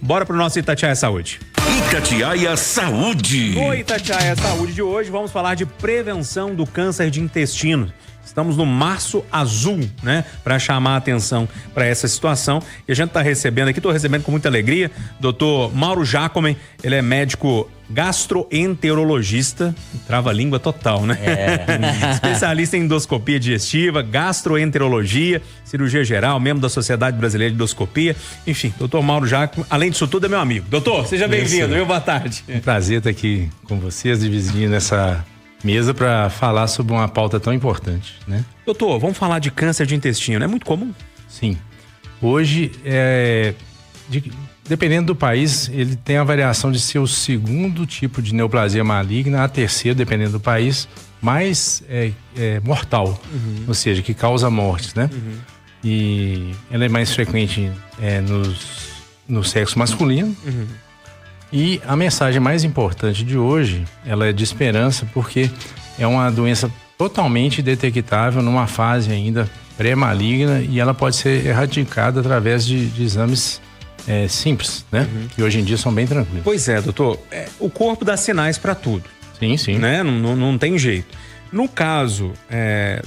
bora pro nosso Itatiaia Saúde. Itatiaia Saúde. No Itatiaia Saúde de hoje vamos falar de prevenção do câncer de intestino. Estamos no Março Azul, né? Para chamar a atenção para essa situação. E a gente está recebendo aqui, estou recebendo com muita alegria, Dr. Mauro Jacomen. Ele é médico gastroenterologista, trava-língua total, né? Especialista em endoscopia digestiva, gastroenterologia, cirurgia geral, membro da Sociedade Brasileira de Endoscopia. Enfim, Dr. Mauro Jacomen, além disso tudo, é meu amigo. Doutor, seja bem-vindo, viu? Boa tarde. Um prazer estar aqui com vocês, dividindo essa mesa para falar sobre uma pauta tão importante, né? Doutor, vamos falar de câncer de intestino. É muito comum? Sim. Hoje, dependendo do país, ele tem a variação de ser o segundo tipo de neoplasia maligna, a terceiro, dependendo do país, mais mortal, ou seja, que causa mortes, né? E ela é mais frequente no sexo masculino. E a mensagem mais importante de hoje, ela é de esperança, porque é uma doença totalmente detectável numa fase ainda pré-maligna e ela pode ser erradicada através de exames simples, né? Que hoje em dia são bem tranquilos. Pois é, doutor. O corpo dá sinais para tudo. Sim, sim. Né? Não tem jeito. No caso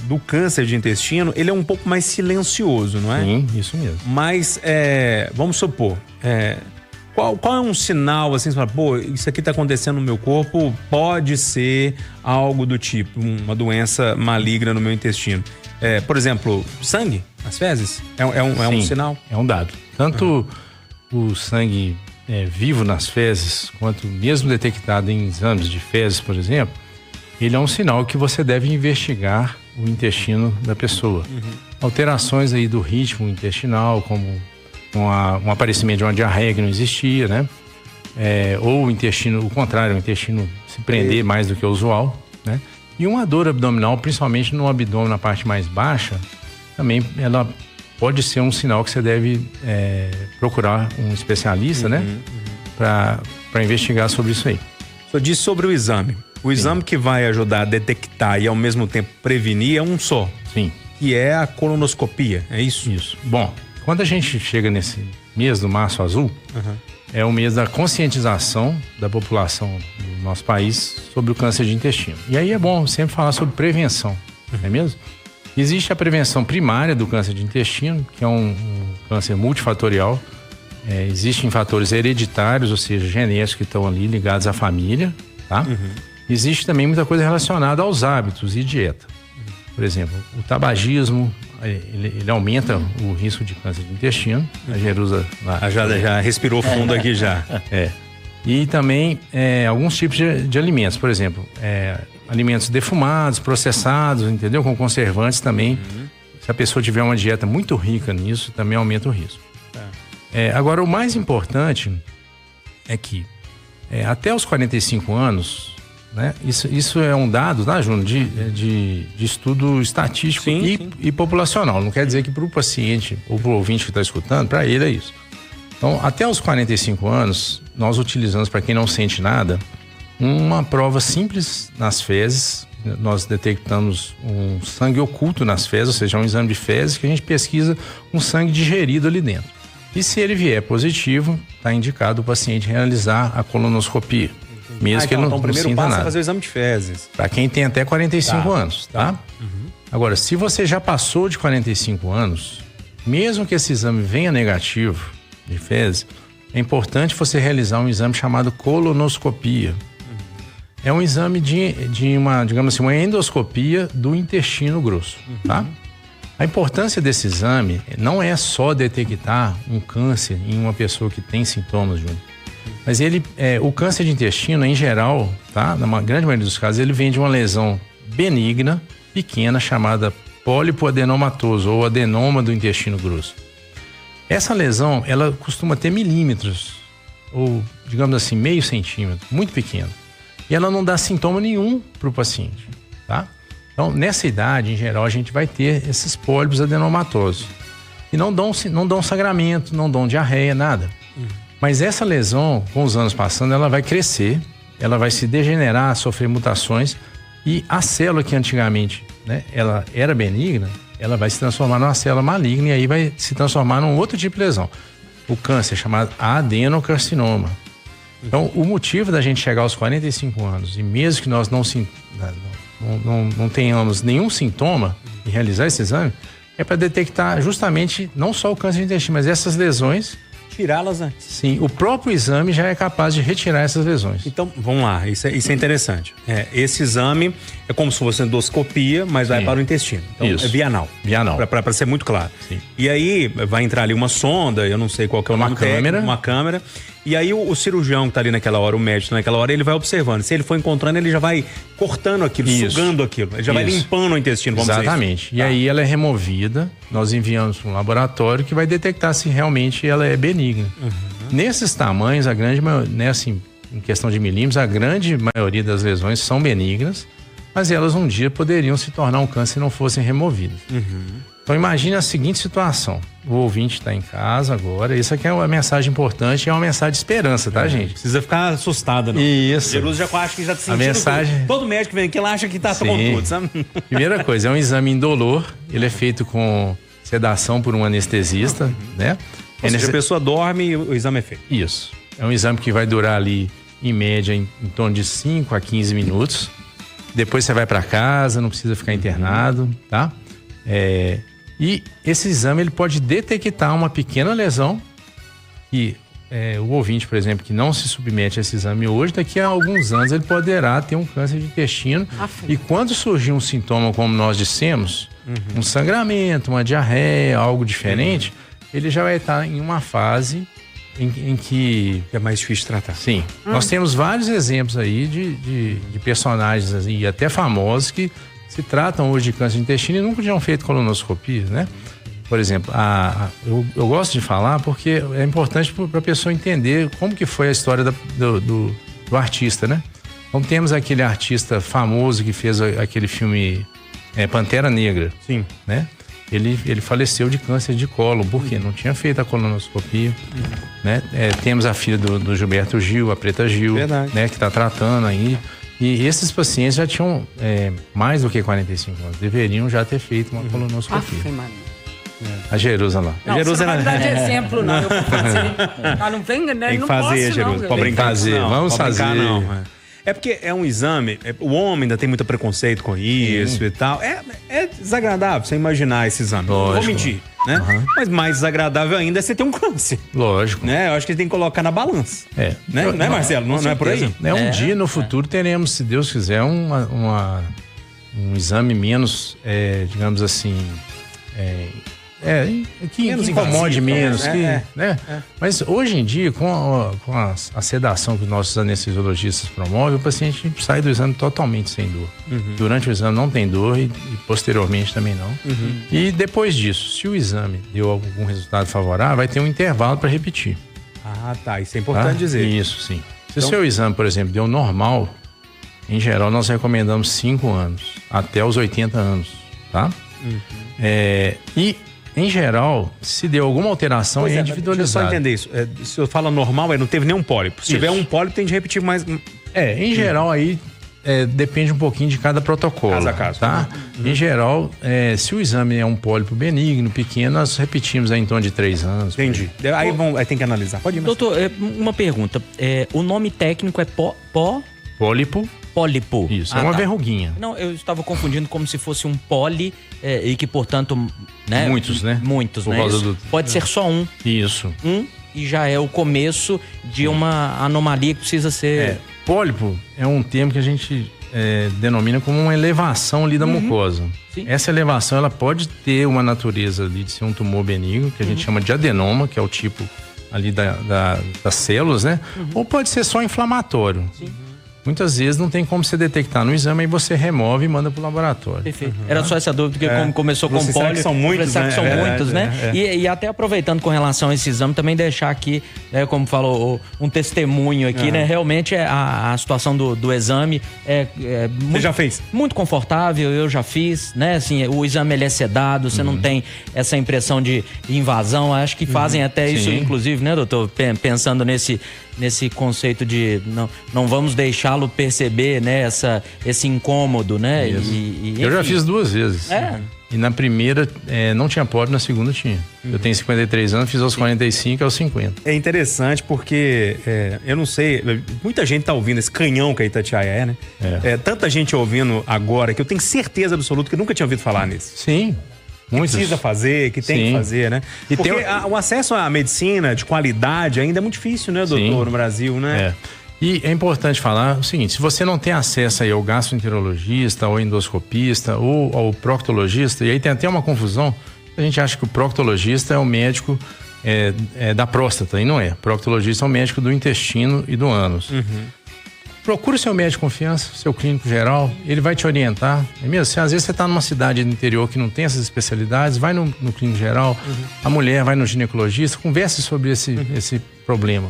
do câncer de intestino, ele é um pouco mais silencioso, não é? Sim, isso mesmo. Mas, vamos supor... Qual é um sinal, assim, você fala, pô, isso aqui tá acontecendo no meu corpo, pode ser algo do tipo, uma doença maligna no meu intestino. Por exemplo, sangue, as fezes, é um sinal? É um dado. Tanto o sangue vivo nas fezes, quanto mesmo detectado em exames de fezes, por exemplo, ele é um sinal que você deve investigar o intestino da pessoa. Alterações aí do ritmo intestinal, como um aparecimento de uma diarreia que não existia, né? Ou o contrário, o intestino se prender mais do que o usual, né? E uma dor abdominal, principalmente no abdômen, na parte mais baixa, também ela pode ser um sinal que você deve procurar um especialista, né? Para investigar sobre isso aí. O senhor disse sobre o exame. O exame que vai ajudar a detectar e ao mesmo tempo prevenir é um só. Sim. Que é a colonoscopia, é isso? Isso. Bom, quando a gente chega nesse mês do Março Azul, é o mês da conscientização da população do nosso país sobre o câncer de intestino. E aí é bom sempre falar sobre prevenção, não é mesmo? Existe a prevenção primária do câncer de intestino, que é um câncer multifatorial. Existem fatores hereditários, ou seja, genéticos que estão ali ligados à família, tá? Existe também muita coisa relacionada aos hábitos e dieta. Por exemplo, o tabagismo, ele aumenta o risco de câncer de intestino. A Jerusa já respirou fundo aqui já. E também alguns tipos de alimentos, por exemplo, alimentos defumados, processados, entendeu? Com conservantes também. Se a pessoa tiver uma dieta muito rica nisso, também aumenta o risco. Agora, o mais importante é que até os 45 anos, né? Isso é um dado, tá, Júnior, de estudo estatístico e populacional. Não quer dizer que para o paciente ou para o ouvinte que está escutando, para ele é isso. Então, até os 45 anos, nós utilizamos, para quem não sente nada, uma prova simples nas fezes. Nós detectamos um sangue oculto nas fezes, ou seja, um exame de fezes que a gente pesquisa um sangue digerido ali dentro. E se ele vier positivo, está indicado o paciente realizar a colonoscopia. Mesmo que ele não primeiro sinta passo nada. É fazer o exame de fezes. Para quem tem até 45 anos, tá? Agora, se você já passou de 45 anos, mesmo que esse exame venha negativo de fezes, é importante você realizar um exame chamado colonoscopia. É um exame de uma, digamos assim, uma endoscopia do intestino grosso, tá? A importância desse exame não é só detectar um câncer em uma pessoa que tem sintomas, Júnior. Mas o câncer de intestino, em geral, tá? Na grande maioria dos casos, ele vem de uma lesão benigna, pequena, chamada pólipo adenomatoso, ou adenoma do intestino grosso. Essa lesão, ela costuma ter milímetros, ou, digamos assim, meio centímetro, muito pequeno. E ela não dá sintoma nenhum para o paciente, tá? Então, nessa idade, em geral, a gente vai ter esses pólipos adenomatosos. E não dão sangramento, não dão diarreia, nada. Mas essa lesão, com os anos passando, ela vai crescer, ela vai se degenerar, sofrer mutações, e a célula que antigamente, né, ela era benigna, ela vai se transformar numa célula maligna e aí vai se transformar num outro tipo de lesão. o câncer chamado adenocarcinoma. Então, o motivo da gente chegar aos 45 anos, e mesmo que nós não tenhamos nenhum sintoma e realizar esse exame, é para detectar justamente não só o câncer de intestino, mas essas lesões. Tirá-las antes. Sim, o próprio exame já é capaz de retirar essas lesões. Então, vamos lá, isso é interessante. Esse exame é como se fosse endoscopia, mas vai para o intestino. Então, isso. É via anal. Via anal. Para ser muito claro. Sim. E aí, vai entrar ali uma sonda, eu não sei qual que é o nome técnico, uma câmera. E aí, o cirurgião que tá ali naquela hora, o médico naquela hora, ele vai observando. Se ele for encontrando, ele já vai cortando aquilo, sugando aquilo. Ele já vai limpando o intestino, vamos dizer. Exatamente. E aí, ela é removida, nós enviamos para um laboratório que vai detectar se realmente ela é benigna. Nesses tamanhos, a grande maioria, né, assim, em questão de milímetros, a grande maioria das lesões são benignas, mas elas um dia poderiam se tornar um câncer se não fossem removidas. Então imagine a seguinte situação: o ouvinte está em casa agora, isso aqui é uma mensagem importante, é uma mensagem de esperança, tá, gente? Precisa ficar assustada, não. Isso. Jerusa já acha que já se A mensagem... Todo médico que vem aqui, ele acha que tá com tudo, sabe? Primeira coisa, é um exame indolor, ele é feito com sedação por um anestesista, né? Ou seja, a pessoa dorme e o exame é feito. Isso. É um exame que vai durar ali, em média, em torno de 5 a 15 minutos. Depois você vai para casa, não precisa ficar internado, tá? E esse exame ele pode detectar uma pequena lesão que o ouvinte, por exemplo, que não se submete a esse exame hoje, daqui a alguns anos ele poderá ter um câncer de intestino. E quando surgir um sintoma, como nós dissemos, um sangramento, uma diarreia, algo diferente, ele já vai estar em uma fase em que... É mais difícil de tratar. Sim. Nós temos vários exemplos aí de personagens assim, e até famosos que se tratam hoje de câncer de intestino e nunca tinham feito colonoscopia, né? Por exemplo, eu gosto de falar porque é importante para a pessoa entender como que foi a história do artista, né? Como temos aquele artista famoso que fez aquele filme Pantera Negra. Sim. Né? Ele faleceu de câncer de cólon, porque não tinha feito a colonoscopia. Né? Temos a filha do Gilberto Gil, a Preta Gil, né? Que está tratando aí. E esses pacientes já tinham mais do que 45 anos. Deveriam já ter feito uma colonoscopia. A Jerusa lá. Não, Jerusa não vai dar de exemplo, não. Eu vou fazer. Não vem, né? Tem que fazer, Jerusa. Pode brincar, vamos fazer. É porque é um exame, o homem ainda tem muito preconceito com isso e tal. É desagradável você imaginar esse exame. Lógico. Não vou mentir, né? Mas mais desagradável ainda é você ter um câncer. Lógico. Né? Eu acho que tem que colocar na balança. Né? Não é, Marcelo? Não é por aí? Um dia no futuro teremos, se Deus quiser, um exame menos, digamos assim... que incomode menos. Mas hoje em dia, com a sedação que nossos anestesiologistas promovem, o paciente sai do exame totalmente sem dor. Durante o exame não tem dor e posteriormente também não. E depois disso, se o exame deu algum resultado favorável, vai ter um intervalo para repetir. Ah, tá. Isso é importante dizer. Isso, sim. Se o seu exame, por exemplo, deu normal, em geral nós recomendamos 5 anos, até os 80 anos, tá? E em geral, se deu alguma alteração, é individualizado. Deixa eu só entender isso. Se eu falo normal, não teve nenhum pólipo. Se tiver um pólipo, tem de repetir mais. Em geral, aí depende um pouquinho de cada protocolo. Caso a caso. Tá? Em geral, se o exame é um pólipo benigno, pequeno, nós repetimos aí em torno de 3 anos. Entendi. Aí tem que analisar. Pode ir, doutor, uma pergunta. O nome técnico é pólipo. Pólipo. Isso, é uma verruguinha. Não, eu estava confundindo como se fosse um poli e que, portanto, né? Muitos, né? Muitos, por né? Causa Pode ser só um. Isso. E já é o começo de uma anomalia que precisa ser... Pólipo é um termo que a gente denomina como uma elevação ali da mucosa. Sim. Essa elevação, ela pode ter uma natureza ali de ser um tumor benigno, que a gente chama de adenoma, que é o tipo ali das células, né? Ou pode ser só inflamatório. Sim. Muitas vezes não tem como você detectar no exame, aí você remove e manda para o laboratório. Perfeito. Era só essa dúvida, porque como começou com você pólio... sabe que são muitos, né? São muitos, né? E até aproveitando com relação a esse exame, também deixar aqui, como falou, um testemunho aqui, né? Realmente a situação do exame Você já fez? Muito confortável, eu já fiz, né? Assim, o exame ele é sedado, você não tem essa impressão de invasão. Acho que fazem até isso, inclusive, né, doutor? Pensando nesse conceito de não vamos deixar fazê-lo perceber, né, esse incômodo, né? Eu já fiz 2 vezes. É. E na primeira não tinha pólipo, na segunda tinha. Eu tenho 53 anos, fiz aos 45, aos 50. É interessante porque, eu não sei, muita gente tá ouvindo esse canhão que a Itatiaia é, né? Tanta gente ouvindo agora que eu tenho certeza absoluta que nunca tinha ouvido falar nisso. Sim, muitos. Precisa fazer, que tem que fazer, né? E porque tem o acesso à medicina de qualidade ainda é muito difícil, né, doutor, no Brasil, né? E é importante falar o seguinte, se você não tem acesso aí ao gastroenterologista, ao endoscopista ou ao proctologista, e aí tem até uma confusão, a gente acha que o proctologista é o médico da próstata, e não é. O proctologista é o médico do intestino e do ânus. Procure seu médico de confiança, seu clínico geral, ele vai te orientar. É mesmo? Às vezes você está numa cidade do interior que não tem essas especialidades, vai no clínico geral, a mulher vai no ginecologista, converse sobre esse problema.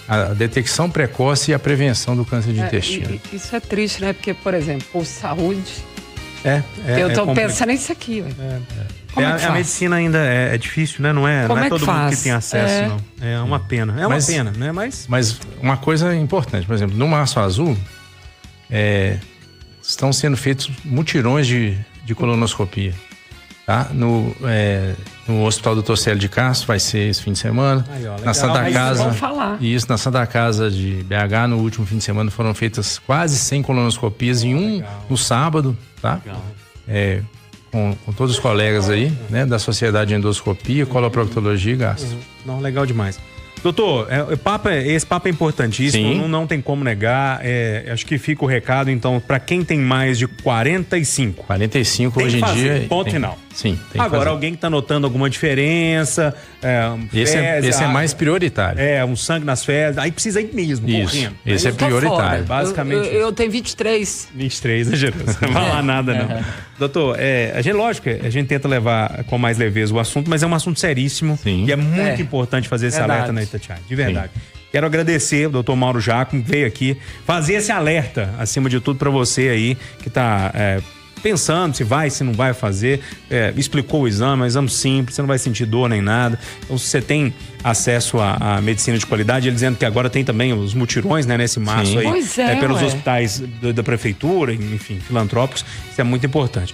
A detecção precoce e a prevenção do câncer de intestino. Isso é triste, né? Porque, por exemplo, por saúde, eu tô pensando nisso aqui. Como é que a medicina ainda é difícil, né? Não é todo mundo que tem acesso, não. É uma pena. É uma pena, né? Mas uma coisa importante, por exemplo, no Março Azul, estão sendo feitos mutirões de colonoscopia. Tá? No Hospital Dr. Célio de Castro vai ser esse fim de semana. Na Santa Casa. Isso, na Santa Casa de BH, no último fim de semana foram feitas quase 100 colonoscopias no sábado, tá? Com todos os colegas aí, né? Da Sociedade de Endoscopia, Coloproctologia e Gastro. Não, legal demais. Doutor, esse papo é importantíssimo, não tem como negar. Acho que fica o recado, então, para quem tem mais de 45. 45 hoje em dia. Ponto final. Sim, tem Agora, alguém que está notando alguma diferença. Esse é mais prioritário. Um sangue nas fezes. Aí precisa ir mesmo, correndo. Esse é prioritário. Basicamente. Eu tenho 23. 23, né, Jesus? Não vai falar nada, não. Doutor, lógico que a gente tenta levar com mais leveza o assunto, mas é um assunto seríssimo. Sim. E é muito importante fazer esse alerta na Itatiaia, de verdade. Sim. Quero agradecer o doutor Mauro Giacomo, que veio aqui fazer esse alerta, acima de tudo, para você aí que está pensando se vai, se não vai fazer. Explicou o exame, é um exame simples, você não vai sentir dor nem nada. Então, se você tem acesso à medicina de qualidade, ele dizendo que agora tem também os mutirões, né, nesse março aí, pelos hospitais da prefeitura, enfim, filantrópicos, isso é muito importante.